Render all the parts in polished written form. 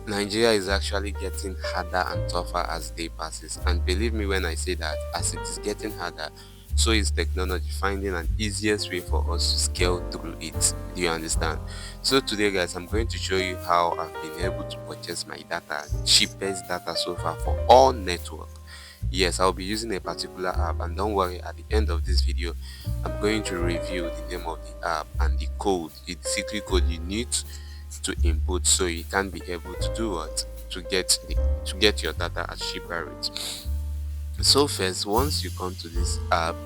Nigeria is actually getting harder and tougher as day passes, and believe me when I say that, as it is getting harder, so is technology finding an easiest way for us to scale through it. Do you understand? So today guys, I'm going to show you how I've been able to purchase my data, cheapest data so far for all network. Yes, I'll be using a particular app, and don't worry, at the end of this video I'm going to review the name of the app and the code, the secret code you need to input so you can be able to do what, to get your data at cheaper rates. So first, once you come to this app,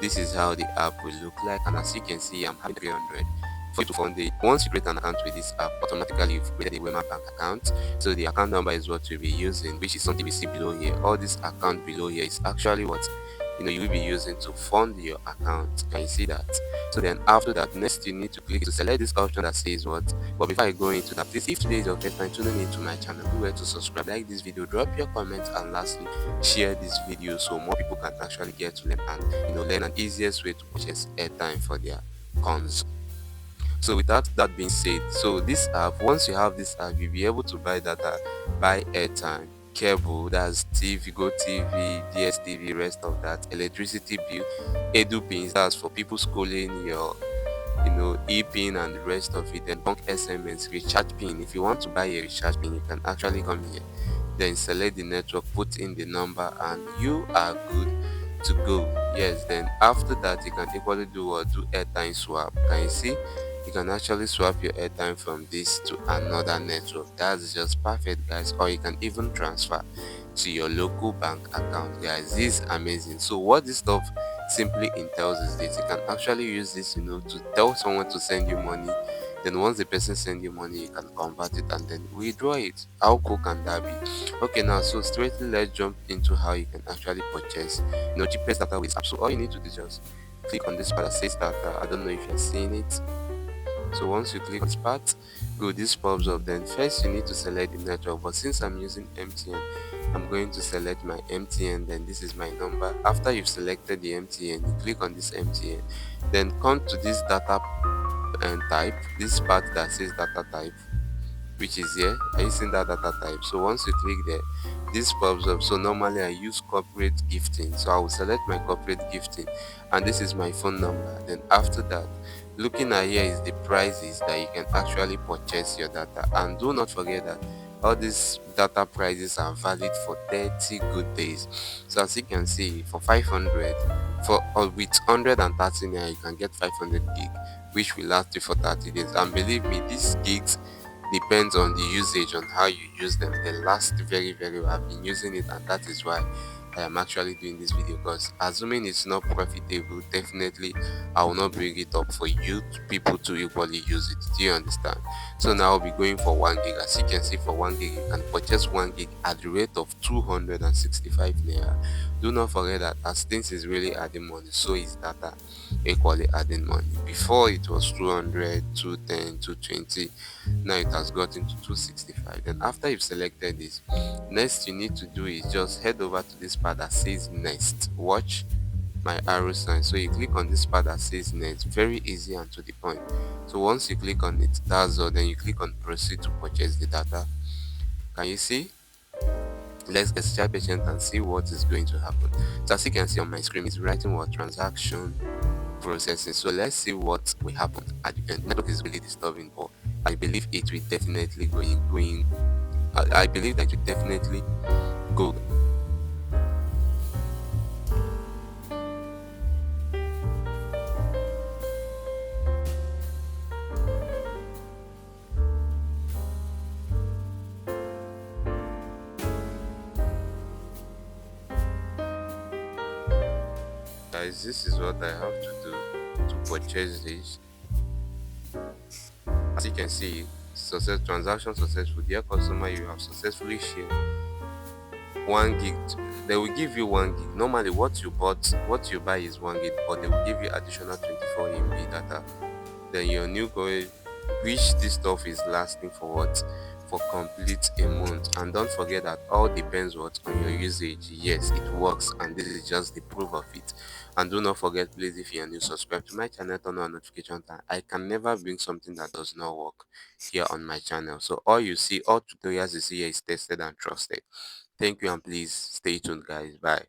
this is how the app will look like, and as you can see, I'm having 300 for you to fund it. Once you create an account with this app, automatically you've created a Wema bank account. So the account number is what you'll be using, which is something we see below here. All this account below here is actually what you will be using to fund your account. Can you see that? So then after that, next you need to click to select this option that says what. But before I go into that, please, if today is your first time tuning into my channel, do well to subscribe, like this video, drop your comments, and lastly share this video so more people can actually get to learn and learn an easiest way to purchase airtime for their cons. So without that being said, so this app, once you have this app, you'll be able to buy data, buy airtime, cable, that's TV, Go TV, DSTV, rest of that, electricity bill, edu pins, that's for people schooling, your e-pin and the rest of it, then bank SMS, recharge pin. If you want to buy a recharge pin, you can actually come here, then select the network, put in the number, and you are good to go. Yes, then after that you can equally do airtime swap. Can you see? You can actually swap your airtime from this to another network. That's just perfect guys. Or you can even transfer to your local bank account. Guys, this is amazing. So what this stuff simply entails is this: you can actually use this to tell someone to send you money. Then once the person send you money, you can convert it and then withdraw it. How cool can that be? Okay, now so straightly let's jump into how you can actually purchase cheapest data with app. So all you need to do is just click on this part that says data. I don't know if you're seeing it. So once you click on this part, this pops up. Then first you need to select the network, but since I'm using MTN, I'm going to select my MTN. Then this is my number. After you've selected the MTN, you click on this MTN, then come to this data and type, this part that says data type, which is here. Are you seeing that data type? So once you click there, this pops up. So normally I use corporate gifting, so I will select my corporate gifting, and this is my phone number. Then after that, looking at here is the prices that you can actually purchase your data, and do not forget that all these data prices are valid for 30 good days. So as you can see, for 500, for or with 130 naira, you can get 500 gig, which will last you for 30 days. And believe me, these gigs depends on the usage, on how you use them. They last very very well. I've been using it, and that is why I am actually doing this video, because assuming it's not profitable, definitely I will not bring it up for you people to equally use it. Do you understand? So now I'll be going for 1 gig. As you can see, for 1 gig you can purchase 1 gig at the rate of 265 naira. Do not forget that as things is really adding money, so is data equally adding money. Before it was 200, 210, 220. Now it has gotten to 265. Then after you've selected this, next you need to do is just head over to this part that says next. Watch my arrow sign. So you click on this part that says next. Very easy and to the point. So once you click on it, that's all. Then you click on proceed to purchase the data. Can you see? Let's get start patient and see what is going to happen. So as you can see on my screen, it's writing what transaction processing. So let's see what will happen at the end. Network is really disturbing, but I believe it will definitely going. I believe that it will definitely go. Guys, this is what I have to do to purchase this. As you can see, success transaction successful. Dear customer, you have successfully shared 1 gig. They will give you 1 gig. Normally what you buy is 1 gig, but they will give you additional 24 MB data. Then your new code Wish this stuff is lasting for what? For complete a month. And don't forget that all depends what on your usage. Yes, it works, and this is just the proof of it. And do not forget, please, if you are new, subscribe to my channel, turn on notification time. I can never bring something that does not work here on my channel. So all you see, all tutorials you see here is tested and trusted. Thank you, and please stay tuned, guys. Bye.